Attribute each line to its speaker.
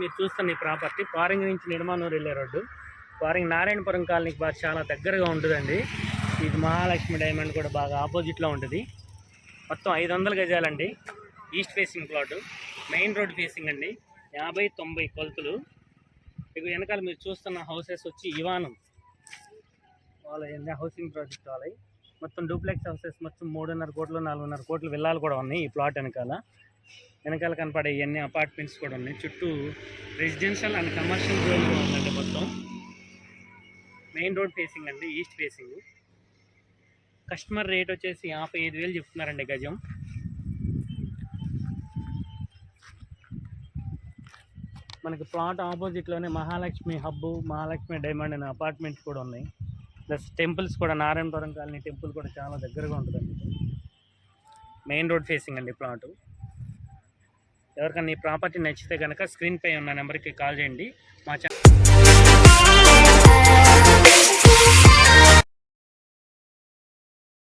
Speaker 1: మీరు చూస్తున్న ఈ ప్రాపర్టీ పారింగ్ నుంచి నిర్మాణూరు వెళ్ళే రోడ్డు. పారింగ్ నారాయణపురం కాలనీకి బాగా చాలా దగ్గరగా ఉంటుందండి. ఇది మహాలక్ష్మి డైమండ్ కూడా బాగా ఆపోజిట్లో ఉంటుంది. మొత్తం 500 గజాలండి. East facing plot, main road facing అండి. 50-90 కొలతలు. ఇక వెనకాల మీరు చూస్తున్న హౌసెస్ వచ్చి ఇవానం వాళ్ళ హౌసింగ్ ప్రాజెక్ట్ వాళ్ళవి. మొత్తం డూప్లెక్స్ హౌసెస్ మొత్తం 3.5 కోట్లు 4.5 కోట్లు విల్లాలు కూడా ఉన్నాయి ఈ ప్లాట్ వెనకాల కనపడే ఇవన్నీ అపార్ట్మెంట్స్ కూడా ఉన్నాయి. చుట్టూ రెసిడెన్షియల్ అండ్ కమర్షియల్ జోన్ కూడా ఉందండి. మొత్తం మెయిన్ రోడ్ ఫేసింగ్ అండి, ఈస్ట్ ఫేసింగ్. కస్టమర్ రేట్ వచ్చేసి 55,000 చెప్తున్నారండి గజం. మనకి ప్లాట్ ఆపోజిట్లోనే మహాలక్ష్మి హబ్బు, మహాలక్ష్మి డైమండ్ అనే అపార్ట్మెంట్స్ కూడా ఉన్నాయి. ప్లస్ టెంపుల్స్ కూడా, నారాయణపురం కాలనీ టెంపుల్ కూడా చాలా దగ్గరగా ఉంటుందండి. మెయిన్ రోడ్ ఫేసింగ్ అండి ప్లాటు. ఎవరికన్నా ఈ ప్రాపర్టీ నచ్చితే కనుక స్క్రీన్ పై ఉన్న నెంబర్కి కాల్ చేయండి. మా